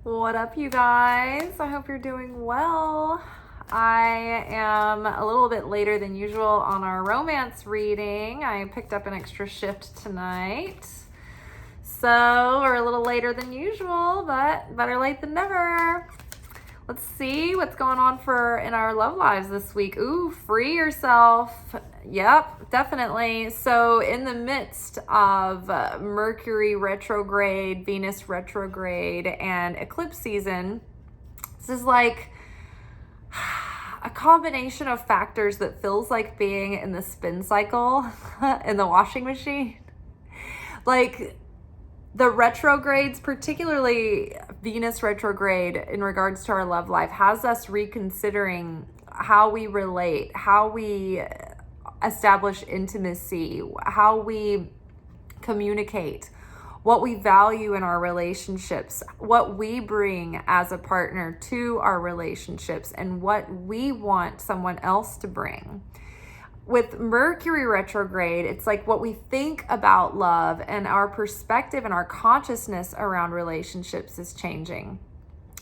What up, you guys? I hope you're doing well. I am a little bit later than usual on our romance reading. I picked up an extra shift tonight. So we're a little later than usual, but better late than never. Let's see what's going on in our love lives this week. Ooh, free yourself. Yep, definitely. So in the midst of Mercury retrograde, Venus retrograde, and eclipse season, this is like a combination of factors that feels like being in the spin cycle in the washing machine. Like the retrogrades, particularly Venus retrograde in regards to our love life, has us reconsidering how we relate, how we establish intimacy, how we communicate, what we value in our relationships, what we bring as a partner to our relationships, and what we want someone else to bring. With Mercury retrograde, it's like what we think about love and our perspective and our consciousness around relationships is changing.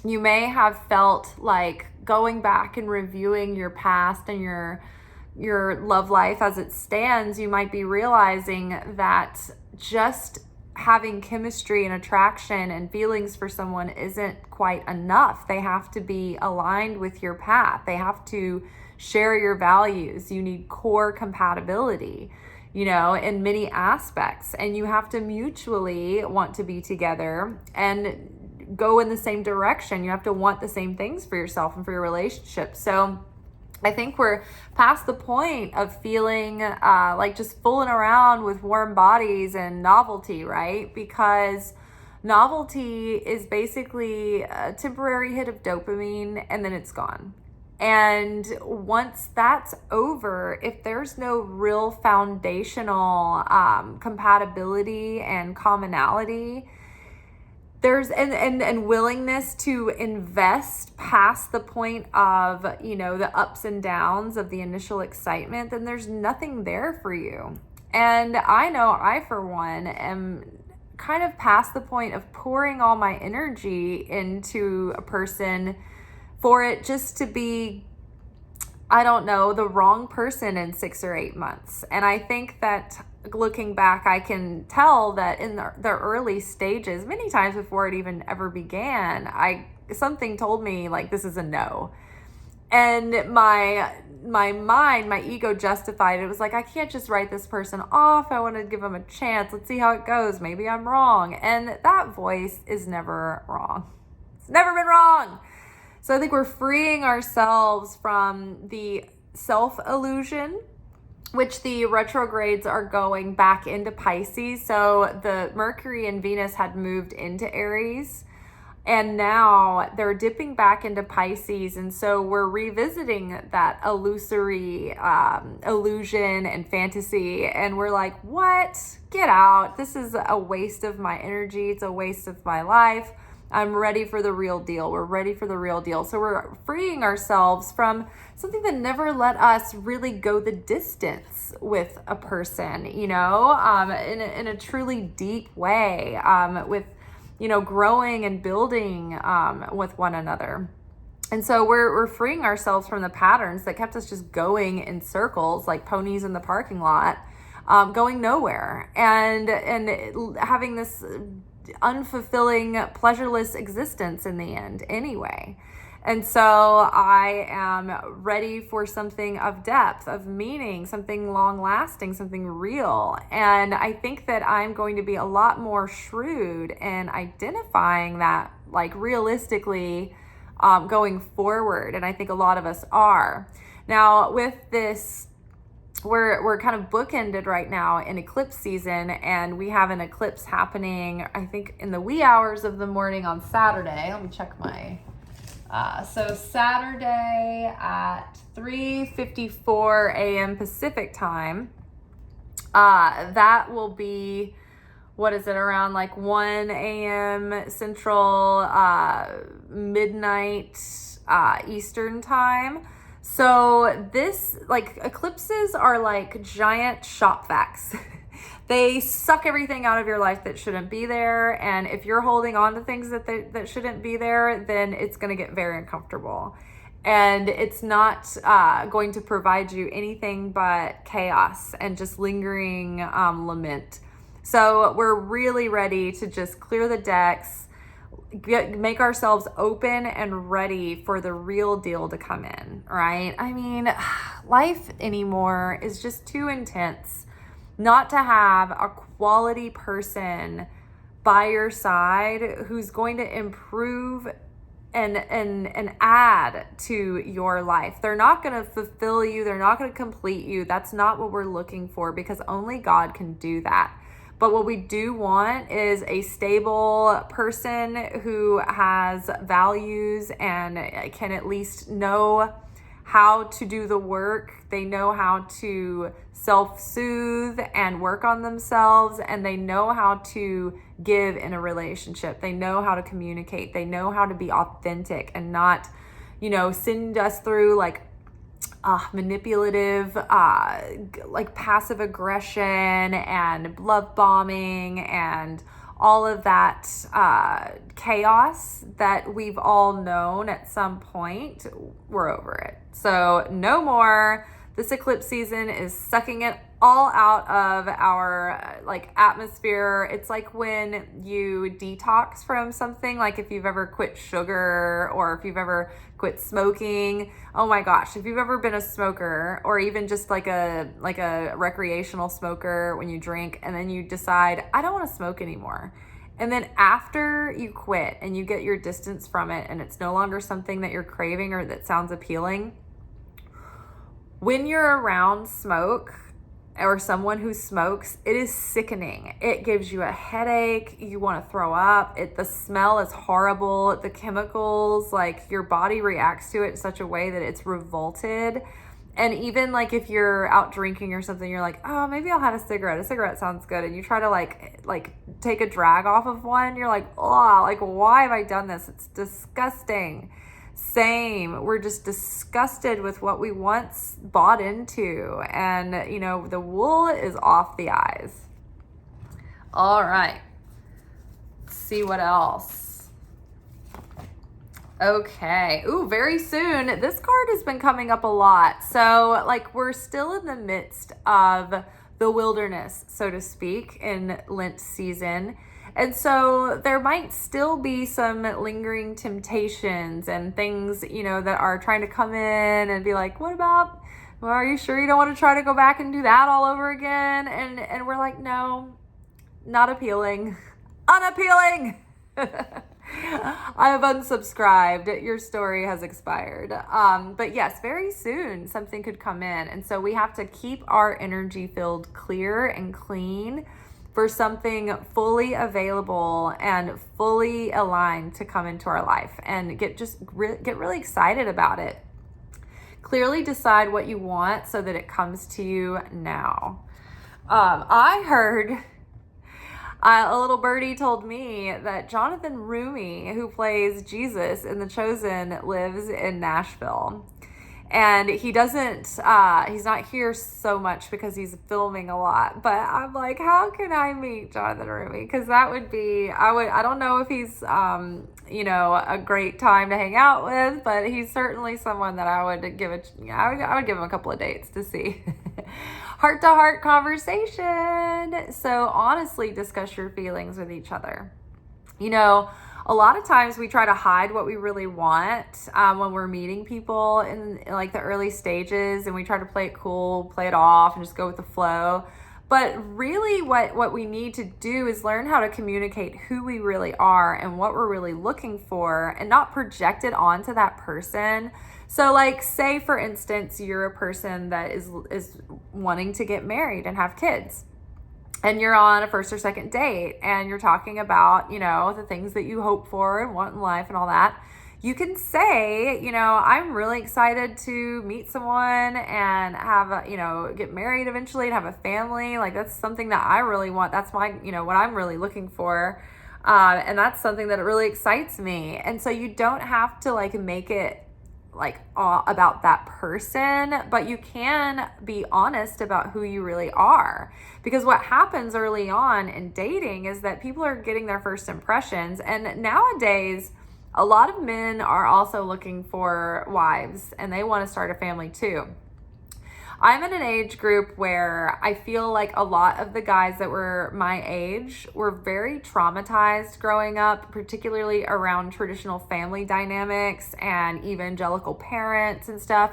You may have felt like going back and reviewing your past and your love life as it stands, you might be realizing that just having chemistry and attraction and feelings for someone isn't quite enough. They have to be aligned with your path. They have to share your values. You need core compatibility, in many aspects. And you have to mutually want to be together and go in the same direction. You have to want the same things for yourself and for your relationship. So I think we're past the point of feeling like just fooling around with warm bodies and novelty, right? Because novelty is basically a temporary hit of dopamine and then it's gone. And once that's over, if there's no real foundational compatibility and commonality, there's and willingness to invest past the point of, the ups and downs of the initial excitement, then there's nothing there for you. And I know I, for one, am kind of past the point of pouring all my energy into a person for it just to be, the wrong person in 6 or 8 months. And I think that looking back, I can tell that in the early stages, many times before it even ever began, something told me like, this is a no. And my mind, my ego justified it. It was like, I can't just write this person off. I want to give them a chance. Let's see how it goes. Maybe I'm wrong. And that voice is never wrong. It's never been wrong. So I think we're freeing ourselves from the self-illusion, which the retrogrades are going back into Pisces. So the Mercury and Venus had moved into Aries, and now they're dipping back into Pisces. And so we're revisiting that illusory illusion and fantasy. And we're like, what? Get out. This is a waste of my energy. It's a waste of my life. I'm ready for the real deal. We're ready for the real deal. So we're freeing ourselves from something that never let us really go the distance with a person, in a truly deep way, with, growing and building with one another. And so we're freeing ourselves from the patterns that kept us just going in circles like ponies in the parking lot, going nowhere, and having this unfulfilling, pleasureless existence in the end anyway. And so I am ready for something of depth, of meaning, something long lasting, something real. And I think that I'm going to be a lot more shrewd in identifying that, like, realistically going forward. And I think a lot of us are. Now with this, we're kind of bookended right now in eclipse season, and we have an eclipse happening, I think, in the wee hours of the morning on Saturday. Let me check my, so Saturday at 3:54 a.m. Pacific time, that will be, around like 1 a.m. Central, midnight Eastern time. So this, like, eclipses are like giant shop vacs. They suck everything out of your life that shouldn't be there. And if you're holding on to things that shouldn't be there, then it's going to get very uncomfortable. And it's not going to provide you anything but chaos and just lingering lament. So we're really ready to just clear the decks, make ourselves open and ready for the real deal to come in, right? I mean, life anymore is just too intense not to have a quality person by your side who's going to improve and add to your life. They're not going to fulfill you. They're not going to complete you. That's not what we're looking for, because only God can do that. But what we do want is a stable person who has values and can at least know how to do the work. They know how to self-soothe and work on themselves, and they know how to give in a relationship. They know how to communicate. They know how to be authentic and not, send us through like manipulative, like passive aggression and love bombing and all of that chaos that we've all known at some point. We're over it. So no more. This eclipse season is sucking it all out of our atmosphere. It's like when you detox from something, like if you've ever quit sugar or if you've ever quit smoking. Oh my gosh, if you've ever been a smoker, or even just like a recreational smoker, when you drink and then you decide, I don't want to smoke anymore. And then after you quit and you get your distance from it and it's no longer something that you're craving or that sounds appealing, when you're around smoke or someone who smokes, it is sickening. It gives you a headache. You want to throw up. The smell is horrible. The chemicals, your body reacts to it in such a way that it's revolted. And even if you're out drinking or something, you're like, oh, maybe I'll have a cigarette. A cigarette sounds good. And you try to take a drag off of one. You're like, oh, why have I done this? It's disgusting. Same. We're just disgusted with what we once bought into. And, the wool is off the eyes. All right. Let's see what else. Okay. Ooh, very soon. This card has been coming up a lot. So, we're still in the midst of the wilderness, so to speak, in Lent season. And so there might still be some lingering temptations and things, that are trying to come in and be like, what about, well, are you sure you don't want to try to go back and do that all over again? And we're like, no, not appealing. Unappealing. I have unsubscribed. Your story has expired. But yes, very soon something could come in. And so we have to keep our energy field clear and clean for something fully available and fully aligned to come into our life, and get really excited about it. Clearly decide what you want so that it comes to you now. I heard a little birdie told me that Jonathan Rumi, who plays Jesus in The Chosen, lives in Nashville. And he doesn't, he's not here so much because he's filming a lot. But I'm like, how can I meet Jonathan Rumi? Because that would be, I don't know if he's, a great time to hang out with, but he's certainly someone that I would give I would give him a couple of dates to see. Heart-to-heart conversation. So honestly, discuss your feelings with each other. A lot of times we try to hide what we really want when we're meeting people in the early stages, and we try to play it cool, play it off, and just go with the flow. But really what we need to do is learn how to communicate who we really are and what we're really looking for, and not project it onto that person. So say for instance, you're a person that is wanting to get married and have kids. And you're on a first or second date and you're talking about, the things that you hope for and want in life and all that. You can say, I'm really excited to meet someone and have, get married eventually and have a family. That's something that I really want. That's my, what I'm really looking for. And that's something that really excites me. And so you don't have to make it like about that person, but you can be honest about who you really are. Because what happens early on in dating is that people are getting their first impressions, and nowadays a lot of men are also looking for wives and they want to start a family too. I'm in an age group where I feel like a lot of the guys that were my age were very traumatized growing up, particularly around traditional family dynamics and evangelical parents and stuff.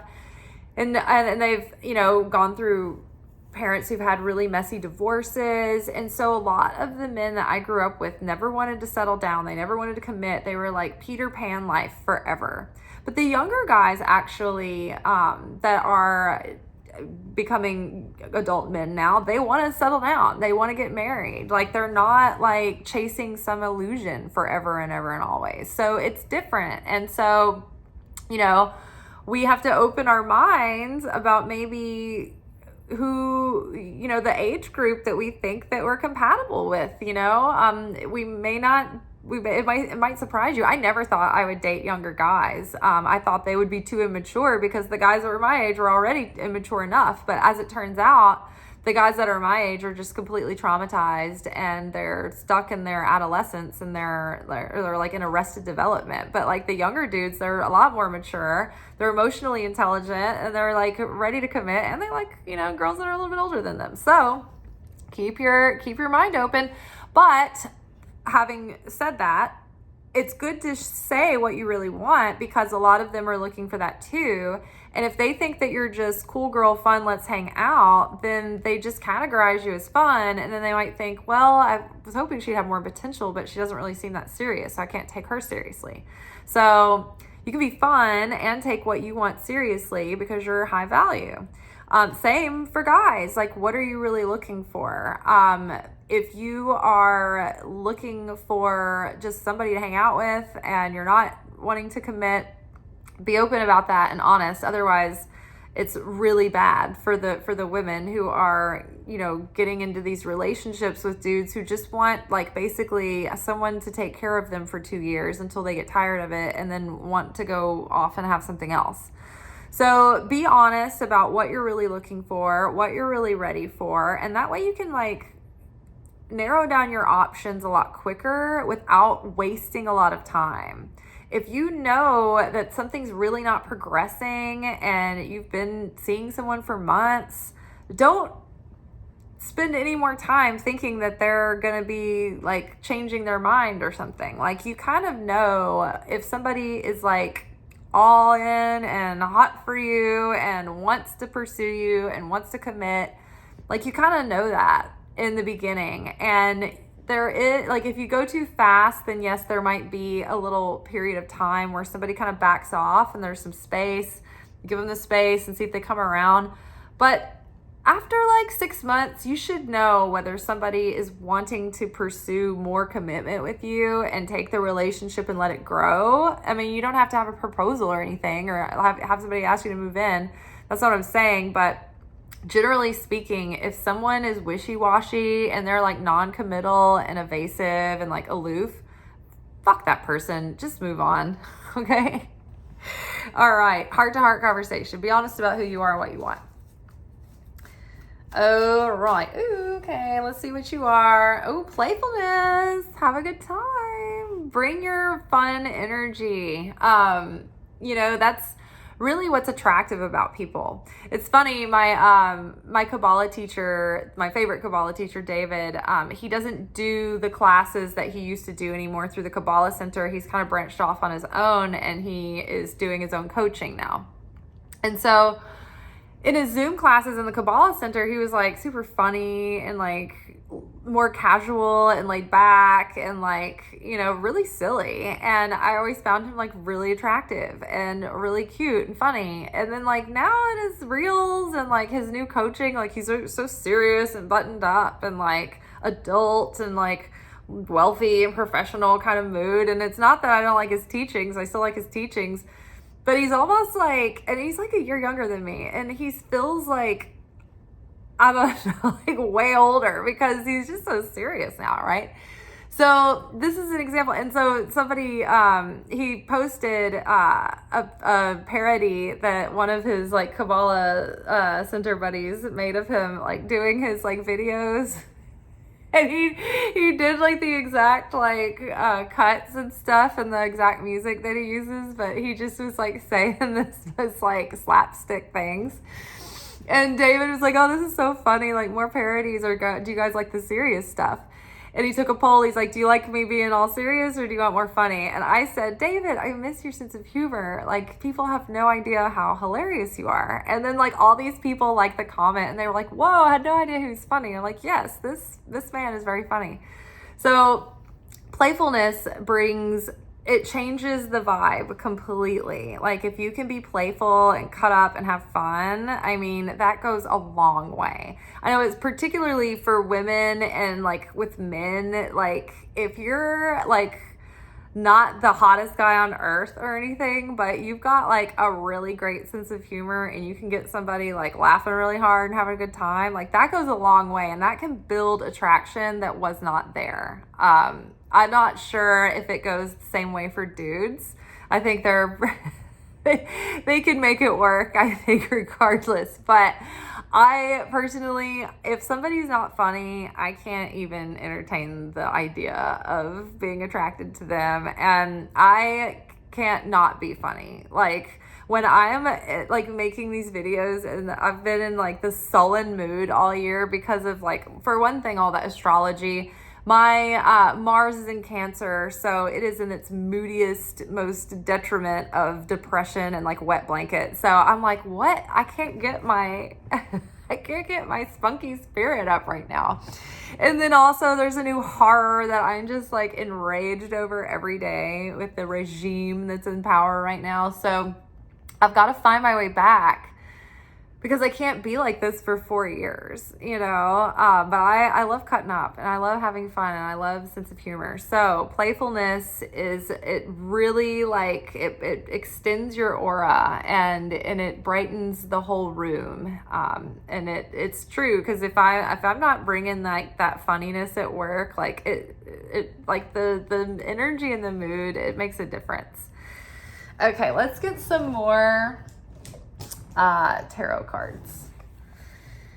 And they've, gone through parents who've had really messy divorces. And so a lot of the men that I grew up with never wanted to settle down. They never wanted to commit. They were like Peter Pan life forever. But the younger guys actually that are becoming adult men now, they want to settle down. They want to get married. Like, they're not like chasing some illusion forever and ever and always. So it's different. And so, we have to open our minds about maybe who, the age group that we think that we're compatible with. We may not, it might surprise you. I never thought I would date younger guys. I thought they would be too immature because the guys that were my age were already immature enough. But as it turns out, the guys that are my age are just completely traumatized and they're stuck in their adolescence and they're like in arrested development. But like the younger dudes, they're a lot more mature. They're emotionally intelligent and they're like ready to commit, and they like, girls that are a little bit older than them. So keep your mind open. But having said that, it's good to say what you really want, because a lot of them are looking for that too. And if they think that you're just cool girl, fun, let's hang out, then they just categorize you as fun. And then they might think, well, I was hoping she'd have more potential, but she doesn't really seem that serious, so I can't take her seriously. So you can be fun and take what you want seriously because you're high value. Same for guys. Like, what are you really looking for? If you are looking for just somebody to hang out with and you're not wanting to commit, be open about that and honest. Otherwise, it's really bad for the women who are, getting into these relationships with dudes who just want like basically someone to take care of them for 2 years until they get tired of it and then want to go off and have something else. So be honest about what you're really looking for, what you're really ready for, and that way you can like narrow down your options a lot quicker without wasting a lot of time. If you know that something's really not progressing and you've been seeing someone for months, don't spend any more time thinking that they're going to be like changing their mind or something. Like, you kind of know if somebody is like all in and hot for you and wants to pursue you and wants to commit. Like, you kind of know that in the beginning. And there is, like, if you go too fast, then yes, there might be a little period of time where somebody kind of backs off and there's some space. Give them the space and see if they come around. But after like 6 months, you should know whether somebody is wanting to pursue more commitment with you and take the relationship and let it grow. I mean, you don't have to have a proposal or anything, or have somebody ask you to move in. That's not what I'm saying. But generally speaking, if someone is wishy-washy and they're like non-committal and evasive and like aloof, fuck that person. Just move on. Okay? All right. Heart-to-heart conversation. Be honest about who you are and what you want. All right. Ooh, okay. Let's see what you are. Oh, playfulness. Have a good time. Bring your fun energy. That's really what's attractive about people. It's funny. My Kabbalah teacher, my favorite Kabbalah teacher, David, he doesn't do the classes that he used to do anymore through the Kabbalah Center. He's kind of branched off on his own, and he is doing his own coaching now. And so in his Zoom classes in the Kabbalah Center, he was like super funny and like more casual and laid back and like, really silly. And I always found him like really attractive and really cute and funny. And then like now in his reels and like his new coaching, like he's so serious and buttoned up and like adult and like wealthy and professional kind of mood. And it's not that I don't like his teachings. I still like his teachings. But he's almost like, and he's like a year younger than me, and he feels like, I don't know, like way older because he's just so serious now, right? So this is an example. And so somebody, he posted a parody that one of his like Kabbalah center buddies made of him like doing his like videos. And he did like the exact like cuts and stuff and the exact music that he uses, but he just was like saying this like slapstick things. And David was like, "Oh, this is so funny, like more parodies, or do you guys like the serious stuff?" And he took a poll. He's like, "Do you like me being all serious or do you want more funny?" And I said, "David, I miss your sense of humor. Like, people have no idea how hilarious you are." And then like all these people liked the comment and they were like, "Whoa, I had no idea who's funny." I'm like, "Yes, this man is very funny." So playfulness it changes the vibe completely. Like if you can be playful and cut up and have fun, I mean, that goes a long way. I know it's particularly for women and like with men, like if you're like not the hottest guy on earth or anything, but you've got like a really great sense of humor and you can get somebody like laughing really hard and having a good time, like that goes a long way and that can build attraction that was not there. I'm not sure if it goes the same way for dudes. I think they can make it work, I think, regardless. But I personally, if somebody's not funny, I can't even entertain the idea of being attracted to them. And I can't not be funny. Like when I'm like making these videos and I've been in like this sullen mood all year because of like, for one thing, all that astrology. My Mars is in Cancer, so it is in its moodiest, most detriment of depression and like wet blanket. So I'm like, what? I can't get my spunky spirit up right now. And then also there's a new horror that I'm just like enraged over every day with the regime that's in power right now. So I've got to find my way back, because I can't be like this for 4 years, you know, but I love cutting up and I love having fun and I love sense of humor. So playfulness it really like, it extends your aura and it brightens the whole room. And it's true, because if I'm not bringing like that funniness at work, like it like the energy and the mood, it makes a difference. Okay, let's get some more tarot cards.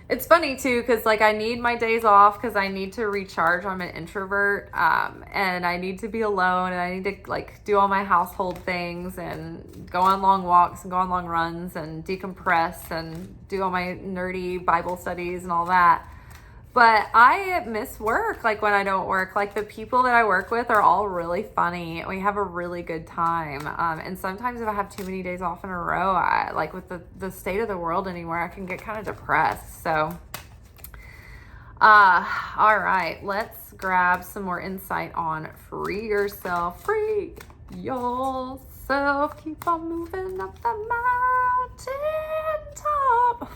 It's funny too, because like I need my days off because I need to recharge. I'm an introvert, and I need to be alone, and I need to like do all my household things and go on long walks and go on long runs and decompress and do all my nerdy Bible studies and all that. But I miss work, like when I don't work. Like the people that I work with are all really funny. We have a really good time. And sometimes if I have too many days off in a row, like with the state of the world anymore, I can get kind of depressed. So, all right, let's grab some more insight on free yourself. Free yourself. Keep on moving up the mountain top.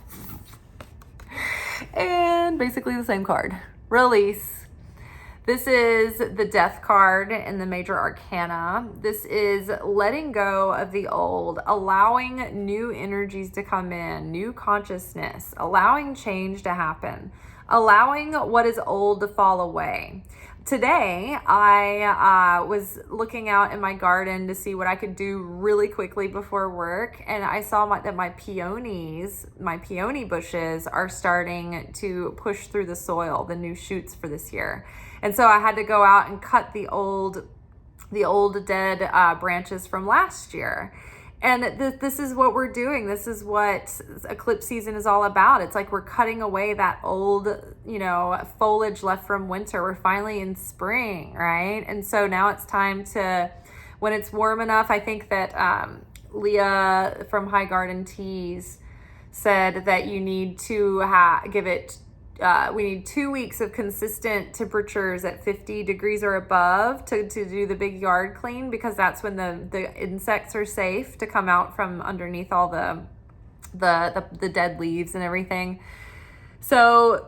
And basically the same card. Release. This is the Death card in the Major Arcana. This is letting go of the old, allowing new energies to come in, new consciousness, allowing change to happen, allowing what is old to fall away. Today, I was looking out in my garden to see what I could do really quickly before work, and I saw that my peony bushes are starting to push through the soil, the new shoots for this year. And so I had to go out and cut the old dead branches from last year. And this is what we're doing. This is what eclipse season is all about. It's like we're cutting away that old, foliage left from winter. We're finally in spring, right? And so now it's time to, when it's warm enough, I think that Leah from High Garden Teas said that you need to give it, we need 2 weeks of consistent temperatures at 50 degrees or above to do the big yard clean, because that's when the insects are safe to come out from underneath all the dead leaves and everything. So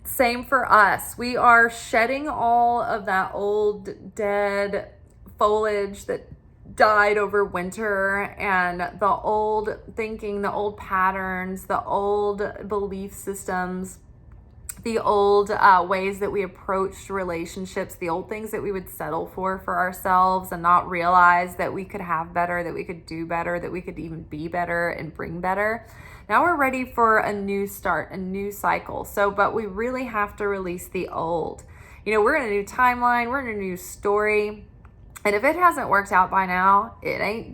same for us. We are shedding all of that old dead foliage that died over winter, and the old thinking, the old patterns, the old belief systems, the old ways that we approached relationships, the old things that we would settle for ourselves and not realize that we could have better, that we could do better, that we could even be better and bring better. Now we're ready for a new start, a new cycle. So, but we really have to release the old. You know, we're in a new timeline, we're in a new story. And if it hasn't worked out by now, it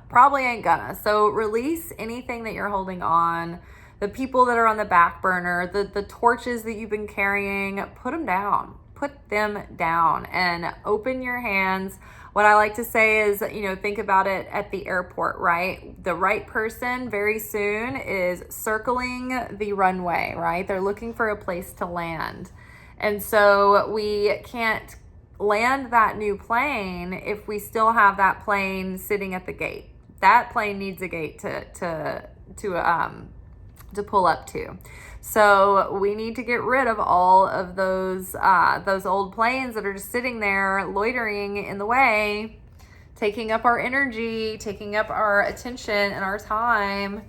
probably ain't gonna. So release anything that you're holding on, the people that are on the back burner, the torches that you've been carrying, put them down and open your hands. What I like to say is, you know, think about it at the airport, right? The right person very soon is circling the runway, right? They're looking for a place to land. And so we can't land that new plane if we still have that plane sitting at the gate. That plane needs a gate to pull up to. So we need to get rid of all of those old planes that are just sitting there loitering in the way, taking up our energy, taking up our attention and our time.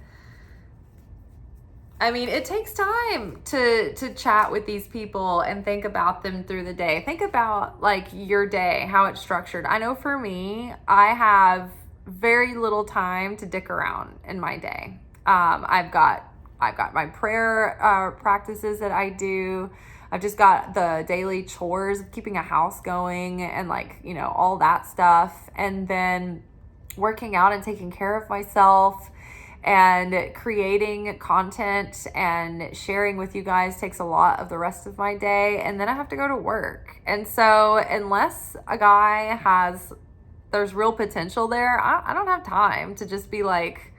I mean, it takes time to chat with these people and think about them through the day. Think about like your day, how it's structured. I know for me, I have very little time to dick around in my day. I've got my prayer practices that I do. I've just got the daily chores of keeping a house going and like, you know, all that stuff. And then working out and taking care of myself and creating content and sharing with you guys takes a lot of the rest of my day. And then I have to go to work. And so unless a guy there's real potential there, I don't have time to just be like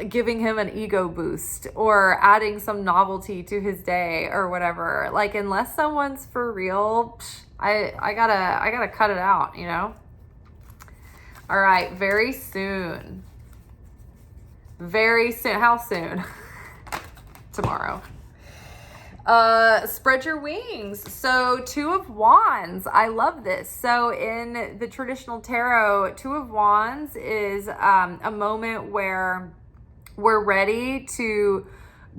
giving him an ego boost or adding some novelty to his day or whatever. Like, unless someone's for real, I gotta cut it out, you know? All right, very soon. How soon? Tomorrow. Spread your wings. So 2 of Wands. I love this. So in the traditional tarot, 2 of Wands is a moment where we're ready to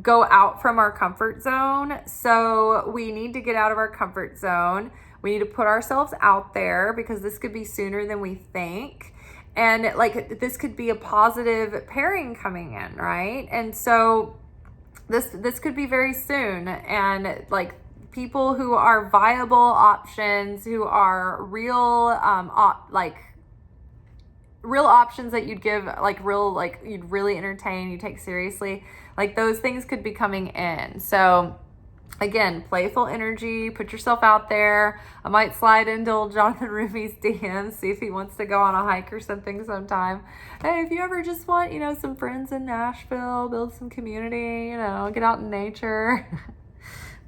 go out from our comfort zone. So we need to get out of our comfort zone. We need to put ourselves out there because this could be sooner than we think. And like, this could be a positive pairing coming in, right? And so this could be very soon. And like, people who are viable options, who are real, real options that you'd give, you'd really entertain, you take seriously, like those things could be coming in. So again, playful energy, put yourself out there. I might slide into old Jonathan Rumi's DMs, see if he wants to go on a hike or something sometime. Hey, if you ever just want, you know, some friends in Nashville, build some community, you know, get out in nature. I'm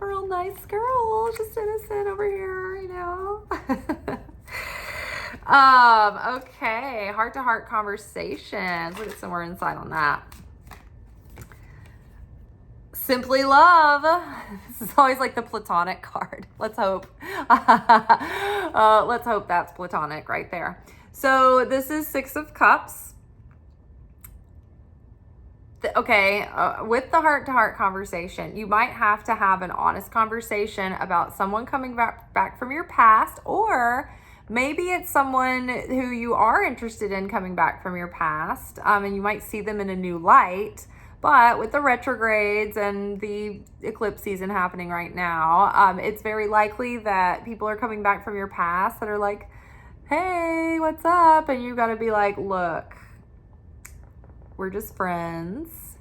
a real nice girl, just innocent over here, you know. Okay, heart-to-heart conversations. Look at some more insight on that. Simply love. This is always like the platonic card. Let's hope. Let's hope that's platonic right there. So this is 6 of Cups. With the heart-to-heart conversation, you might have to have an honest conversation about someone coming back from your past, or maybe it's someone who you are interested in coming back from your past, and you might see them in a new light. But with the retrogrades and the eclipse season happening right now, it's very likely that people are coming back from your past that are like, hey, what's up? And you got to be like, look, we're just friends.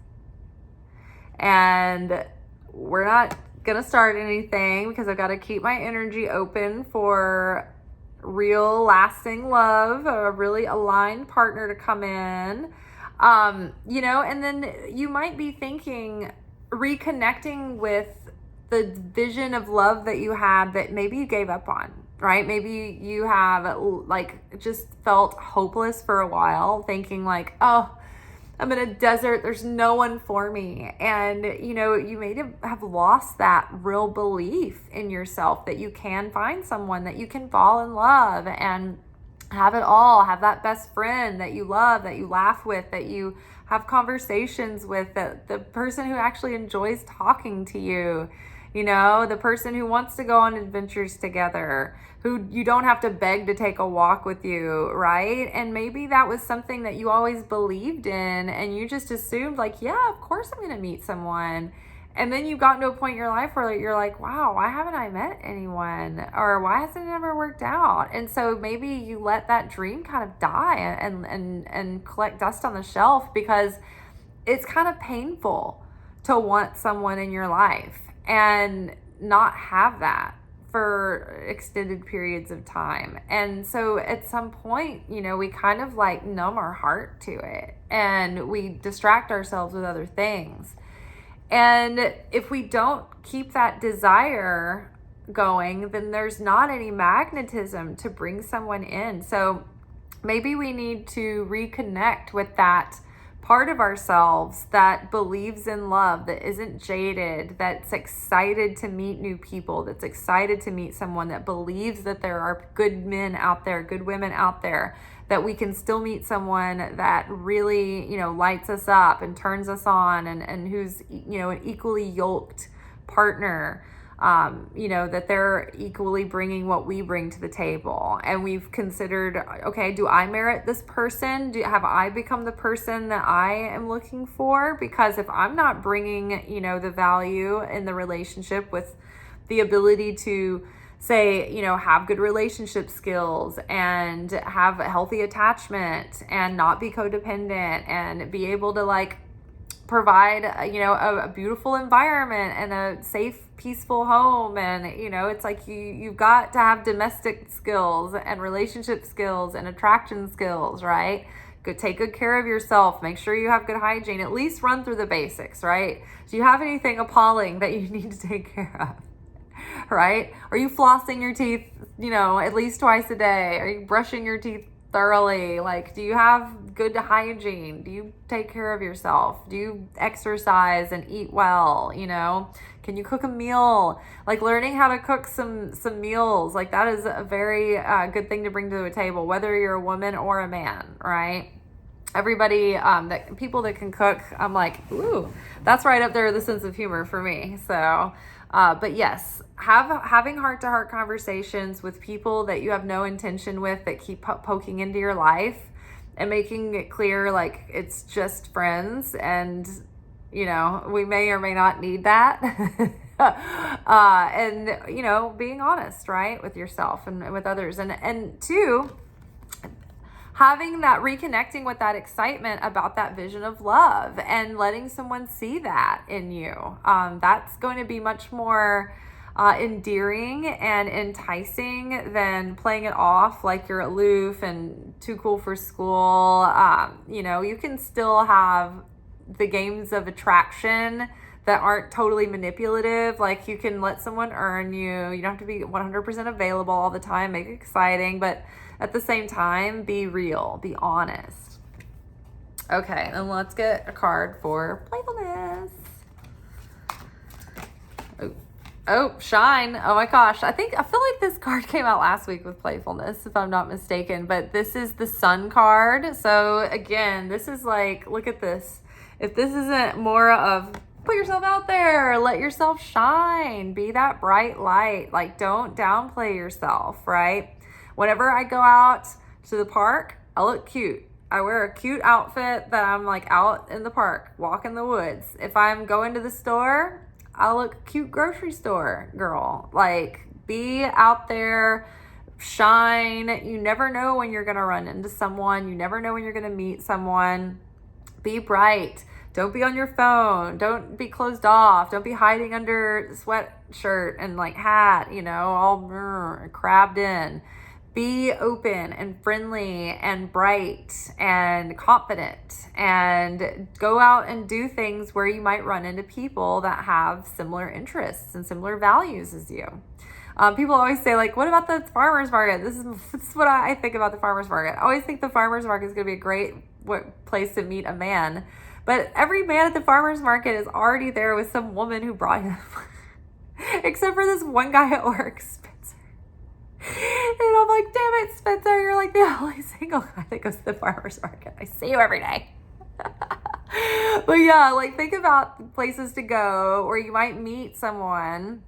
And we're not going to start anything because I've got to keep my energy open for real lasting love, a really aligned partner to come in. You know, and then you might be thinking, reconnecting with the vision of love that you had that maybe you gave up on, right? Maybe you have like just felt hopeless for a while, thinking like, oh, I'm in a desert, there's no one for me. And, you know, you may have lost that real belief in yourself that you can find someone, that you can fall in love and have it all, have that best friend that you love, that you laugh with, that you have conversations with, that the person who actually enjoys talking to you. You know, the person who wants to go on adventures together, who you don't have to beg to take a walk with you, right? And maybe that was something that you always believed in, and you just assumed like, yeah, of course I'm going to meet someone. And then you've gotten to a point in your life where you're like, wow, why haven't I met anyone? Or why hasn't it ever worked out? And so maybe you let that dream kind of die and collect dust on the shelf, because it's kind of painful to want someone in your life and not have that for extended periods of time. And so at some point, you know, we kind of like numb our heart to it, and we distract ourselves with other things. And if we don't keep that desire going, then there's not any magnetism to bring someone in. So maybe we need to reconnect with that part of ourselves that believes in love, that isn't jaded, that's excited to meet new people, that's excited to meet someone, that believes that there are good men out there, good women out there, that we can still meet someone that really, you know, lights us up and turns us on, and who's, you know, an equally yoked partner. You know, that they're equally bringing what we bring to the table. And we've considered, okay, do I merit this person? Have I become the person that I am looking for? Because if I'm not bringing, you know, the value in the relationship with the ability to say, you know, have good relationship skills and have a healthy attachment and not be codependent and be able to like provide, you know, a beautiful environment and a safe, peaceful home. And, you know, it's like you've got to have domestic skills and relationship skills and attraction skills, right? Take good care of yourself. Make sure you have good hygiene. At least run through the basics, right? Do you have anything appalling that you need to take care of? Right? Are you flossing your teeth, you know, at least twice a day? Are you brushing your teeth thoroughly? Like, do you have good hygiene? Do you take care of yourself? Do you exercise and eat well? You know, can you cook a meal? Like, learning how to cook some meals, like that is a very good thing to bring to the table, whether you're a woman or a man, right? Everybody, that people that can cook, I'm like, ooh, that's right up there with the sense of humor for me. So, but yes, having heart-to-heart conversations with people that you have no intention with, that keep poking into your life, and making it clear like it's just friends, and you know, we may or may not need that. And you know, being honest, right, with yourself and with others, and two, having that, reconnecting with that excitement about that vision of love and letting someone see that in you. That's going to be much more endearing and enticing than playing it off like you're aloof and too cool for school. You know, you can still have the games of attraction that aren't totally manipulative. Like, you can let someone earn you. You don't have to be 100% available all the time, make it exciting, but at the same time, be real, be honest. Okay, and let's get a card for playfulness. Oh, shine. Oh my gosh. I feel like this card came out last week with playfulness, if I'm not mistaken, but this is the Sun card. So again, this is like, look at this. If this isn't more of put yourself out there, let yourself shine, be that bright light, like don't downplay yourself, right? Whenever I go out to the park, I look cute. I wear a cute outfit that I'm like out in the park, walk in the woods. If I'm going to the store, I look cute grocery store girl. Like, be out there, shine. You never know when you're going to run into someone. You never know when you're going to meet someone. Be bright. Don't be on your phone. Don't be closed off. Don't be hiding under sweatshirt and like hat, you know, all crabbed in. Be open and friendly and bright and confident, and go out and do things where you might run into people that have similar interests and similar values as you. People always say, like, what about the farmer's market? This is what I think about the farmer's market. I always think the farmer's market is going to be a great place to meet a man. But every man at the farmer's market is already there with some woman who brought him. Except for this one guy at work, Spencer. And I'm like, damn it, Spencer, you're like the only single guy that goes to the farmer's market. I see you every day. But yeah, like think about places to go, or you might meet someone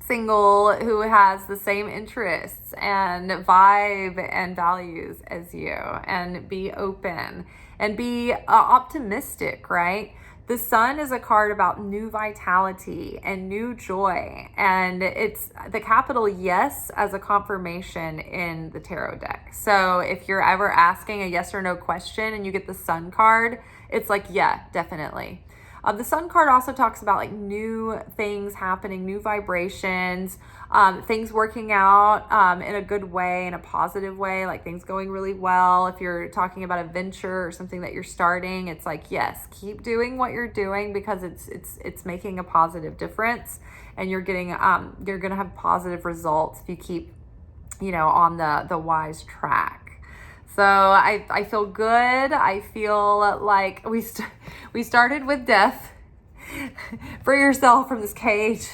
single who has the same interests and vibe and values as you, and be open and be optimistic, right? The sun is a card about new vitality and new joy, and it's the capital yes as a confirmation in the tarot deck. So if you're ever asking a yes or no question and you get the sun card, it's like, yeah, definitely. The sun card also talks about like new things happening, new vibrations, things working out in a good way, in a positive way, like things going really well. If you're talking about a venture or something that you're starting, it's like, yes, keep doing what you're doing because it's making a positive difference, and you're getting you're gonna have positive results if you keep, on the wise track. So I feel good. I feel like we started with death. Free yourself from this cage.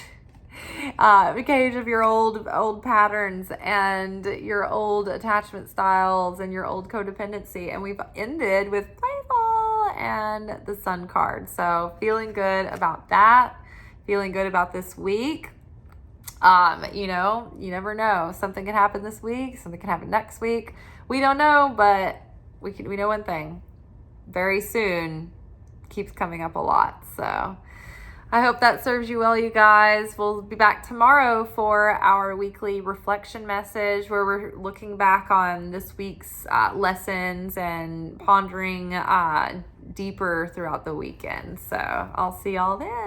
The cage of your old patterns and your old attachment styles and your old codependency. And we've ended with playful and the sun card. So feeling good about that. Feeling good about this week. You never know. Something can happen this week. Something can happen next week. We don't know, but we know one thing. Very soon keeps coming up a lot. So I hope that serves you well, you guys. We'll be back tomorrow for our weekly reflection message where we're looking back on this week's lessons and pondering deeper throughout the weekend. So I'll see y'all then.